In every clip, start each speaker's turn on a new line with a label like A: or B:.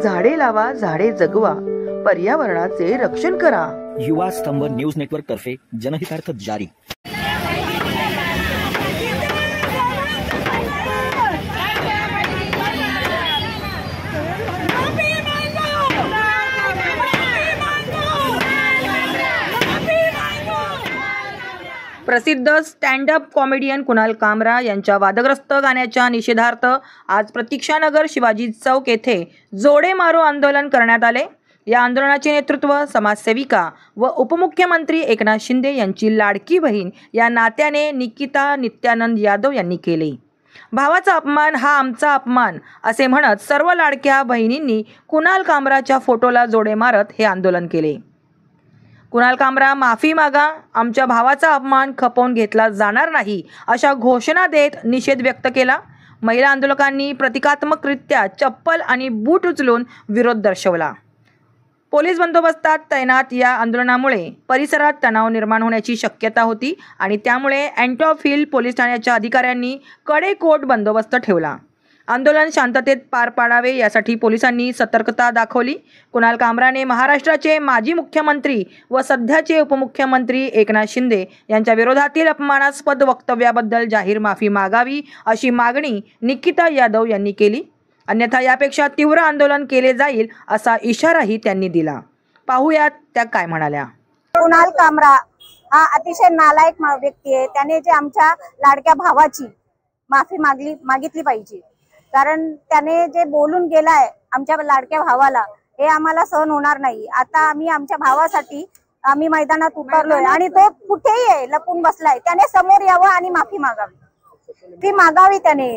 A: झाडे लावा, झाडे जगवा, पर्यावरणाचे रक्षण करा.
B: युवा स्तंभ न्यूज नेटवर्क तर्फे जनहितार्थ जारी.
A: प्रसिद्ध स्टँड अप कॉमेडियन कुणाल कामरा यांच्या वादग्रस्त गाण्याच्या निषेधार्थ आज प्रतीक्षानगर शिवाजी चौक येथे जोडे मारो आंदोलन करण्यात आले. या आंदोलनाचे नेतृत्व समाजसेविका व उपमुख्यमंत्री एकनाथ शिंदे यांची लाडकी बहीण या नात्याने निकिता नित्यानंद यादव यांनी केले. भावाचा अपमान हा आमचा अपमान असे म्हणत सर्व लाडक्या बहिणींनी कुणाल कामराच्या फोटोला जोडे मारत हे आंदोलन केले. कुणाल कामरा माफी मागा, आमच्या भावाचा अपमान खपवून घेतला जाणार नाही अशा घोषणा देत निषेध व्यक्त केला. महिला आंदोलकांनी प्रतिकात्मकरित्या चप्पल आणि बूट उचलून विरोध दर्शवला. पोलीस बंदोबस्तात तैनात या आंदोलनामुळे परिसरात तणाव निर्माण होण्याची शक्यता होती आणि त्यामुळे अँटॉप हिल पोलीस ठाण्याच्या अधिकाऱ्यांनी कडेकोट बंदोबस्त ठेवला. आंदोलन शांततेत पार पाडावे यासाठी पोलिसांनी सतर्कता दाखवली. कुणाल कामराने महाराष्ट्राचे माजी मुख्यमंत्री व सध्याचे उपमुख्यमंत्री एकनाथ शिंदे यांच्या विरोधातील अपमानास्पद वक्तव्याबद्दल जाहीर माफी मागावी अशी मागणी निकिता यादव यांनी केली. अन्यथा यापेक्षा तीव्र आंदोलन केले जाईल असा इशाराही त्यांनी दिला. पाहूयात त्या काय म्हणाल्या.
C: कुणाल कामरा हा अतिशय नालायक व्यक्ती आहे. त्याने जे आमच्या लाडक्या भावाची माफी मागितली पाहिजे, कारण त्याने जे बोलून गेलाय आमच्या लाडक्या भावाला हे आम्हाला सहन होणार नाही. आता आम्ही आमच्या भावासाठी आम्ही मैदानात उतरलोय आणि तो कुठेही आहे, लपून बसलाय. त्याने समोर यावं आणि माफी मागावी. ती मागावी त्याने.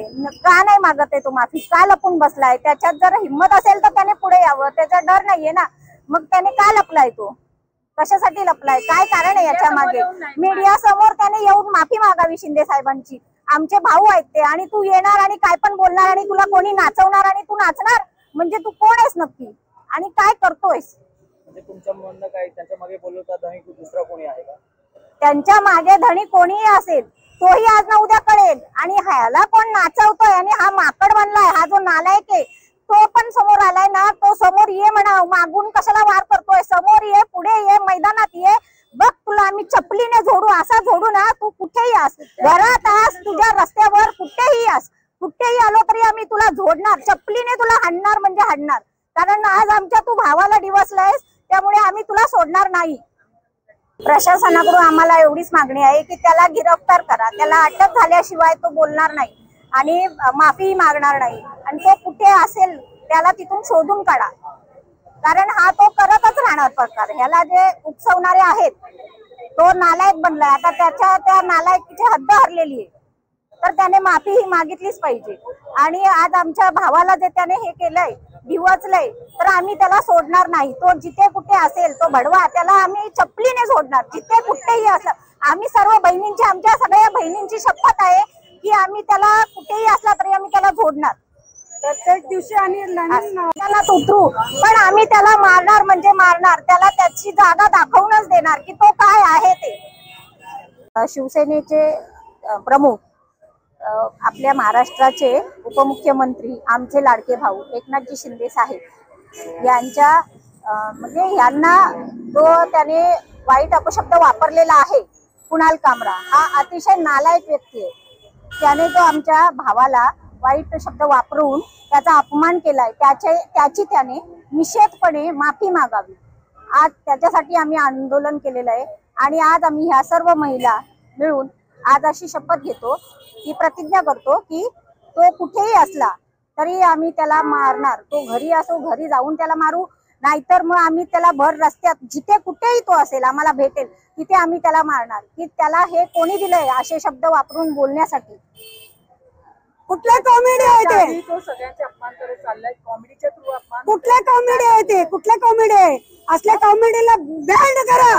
C: का नाही मागत आहे तो माफी? का लपून बसलाय? त्याच्यात जर हिम्मत असेल तर त्याने पुढे यावं. त्याचा डर नाहीये ना, मग त्याने का लपलाय? तो कशासाठी लपलाय? काय कारण आहे याच्या मागे? मीडिया समोर त्याने येऊन माफी मागावी शिंदे साहेबांची. आमचे भाऊ आहेत ते, आणि तू येणार आणि काय पण बोलणार आणि तुला कोणी नाचवणार आणि तू नाचणार? म्हणजे तू कोण आहेस नक्की आणि काय करतोयस?
D: म्हणजे तुमचं म्हणणं काय, त्यांच्या मागे बोलवता धनी दुसरा कोणी आहे का?
C: त्यांच्या मागे धनी कोणीही असेल तोही आज ना उद्या कळेल. आणि ह्याला कोण नाचवतोय आणि हा माकड बनलाय, हा जो नालायक आहे तो पण समोर आलाय ना, तो समोर ये म्हणा. मागून कशाला वार करतोय? समोर ये, पुढे ये, मैदानात ये. बघ तुला आम्ही चपलीने झोडू, असा झोडू ना. तू कुठेही आस, घरात आस, तुझ्या रस्त्यावर कुठेही आस, कुठेही आलो तरी आम्ही तुला झोडणार, चपलीने तुला हाणणार म्हणजे हाणणार. कारण आज आमच्या तू भावाला डिवसलायस, त्यामुळे आम्ही तुला सोडणार नाही. प्रशासनाकडून आम्हाला एवढीच मागणी आहे की त्याला गिरफ्तार करा. त्याला अटक झाल्याशिवाय तो बोलणार नाही आणि माफी मागणार नाही. आणि तो कुठे असेल त्याला तिथून शोधून काढा, कारण हा तो करतच राहणार प्रकार. ह्याला जे उकसवणारे आहेत तो नालायक बनलाय. आता त्या नालायकीची हद्द हरलेली आहे, तर त्याने माफी ही मागितलीच पाहिजे. आणि आज आमच्या भावाला जे त्याने हे केलंय, डिवचलंय, तर आम्ही त्याला सोडणार नाही. तो जिथे कुठे असेल तो भडवा, त्याला आम्ही चपलीने सोडणार. जिथे कुठेही असला, आम्ही सर्व बहिणींची, आमच्या सगळ्या बहिणींची शपथ आहे की आम्ही त्याला कुठेही असला तरी आम्ही त्याला झोडणार. प्रत्येक दिवशी आणि मैदानात उतरू, पण आम्ही त्याला मारणार म्हणजे मारणार. त्याला त्याची जागा दाखवूनच देणार की तो काय आहे ते. शिवसेनेचे प्रमुख, आपल्या महाराष्ट्राचे उपमुख्यमंत्री, आमचे लाडके भाऊ एकनाथजी शिंदे साहेब यांच्या म्हणजे यांना जो त्याने वाईट अपशब्द वापरलेला आहे, कुणाल कामरा हा अतिशय नालायक व्यक्ती आहे. त्याने जो आमच्या भावाला वाईट शब्द वापरून त्याचा अपमान केलाय, त्याची त्याने निषेधपणे माफी मागावी. आज त्याच्यासाठी आम्ही आंदोलन केलेलं आहे. आणि आज आम्ही ह्या सर्व महिला मिळून आज अशी शपथ घेतो की प्रतिज्ञा करतो की तो कुठेही असला तरी आम्ही त्याला मारणार. तो घरी असो, घरी जाऊन त्याला मारू, नाहीतर मग आम्ही त्याला भर रस्त्यात जिथे कुठेही तो असेल आम्हाला भेटेल तिथे आम्ही त्याला मारणार. की त्याला हे कोणी दिलंय असे शब्द वापरून बोलण्यासाठी? कुठल्या कॉमेडी आहे ते?
D: तो सगळ्यांचे अपमान करत चाललाय. कॉमेडीच्या थ्रू अपमान.
C: कुठल्या कॉमेडी आहे ते? कुठल्या कॉमेडी आहे? असल्या कॉमेडीला बॅन करा.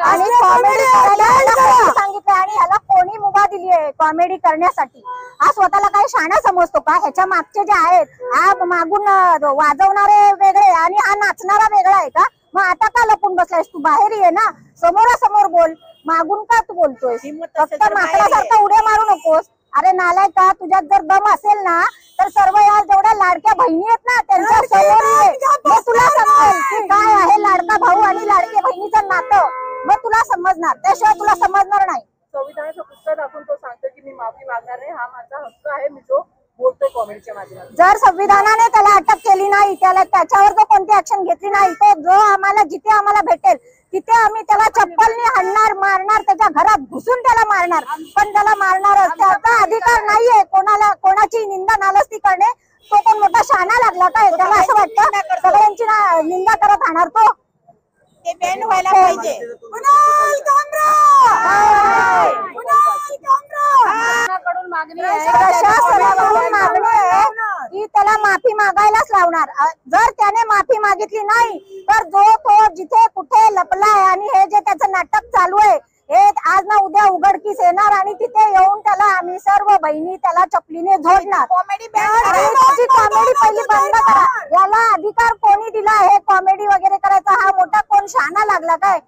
C: आणि कॉमेडी सांगितलं आणि ह्याला कोणी मुभा दिली आहे कॉमेडी करण्यासाठी? हा स्वतःला काय शाणा समजतो का? ह्याच्या मागचे जे आहेत, हा मागून वाजवणारे वेगळे आणि हा नाचणारा वेगळा आहे का? मग आता का लपून बसलायस? तू बाहेर ये ना, समोरासमोर बोल. मागून का तू बोलतोय? फक्त माकडासारखं उड्या मारू नकोस. अरे नालायका, तुझ्यात जर दम असेल ना तर सर्व या जेवढ्या लाडक्या बहिणी आहेत ना त्यांच्या समोर ये. तुला समजेल की काय आहे लाडका भाऊ आणि लाडके बहिणीचं नातं, मग तुला समजणार, त्याशिवाय तुला समजणार नाही.
D: संविधानाचं पुस्तक दाखवून तो सांगतो की मी माफी मागणार नाही, हा माझा हक्क आहे, मी जो बोलतोय कॉमेडीच्या माध्यमातून.
C: जर संविधानाने त्याला अटक केली नाही, त्याच्यावर जर कोणती ऍक्शन घेतली नाही, तो जो आम्हाला जिथे आम्हाला भेटेल तिथे आम्ही त्याला चप्पलने हाणणार, मारणार, त्याच्या घरात घुसून त्याला मारणार, पण त्याला मारणारच. त्याचा अधिकार नाहीये कोणाची निंदा नालस्ती करणे. तो कोण मोठा शहाणा लागला काय? त्याला असं वाटतं सगळ्यांची निंदा करत राहणार तो? ते बॅन व्हायला पाहिजे. प्रशासनाकडून मागणी आहे की त्याला माफी मागायलाच लावणार. जर त्याने माफी मागितली नाही तर तो जिथे कुठे लपलाय आणि हे जे त्याचं नाटक चालू आहे हे आज ना उद्या उघडकीस येणार आणि तिथे येऊन त्याला आम्ही सर्व बहिणी त्याला चपलीने झोडणार. कॉमेडी पहिली बंद करा. याला अधिकार कोणी दिला हे कॉमेडी वगैरे करायचा? हा मोठा कोण शहाणा लागला काय?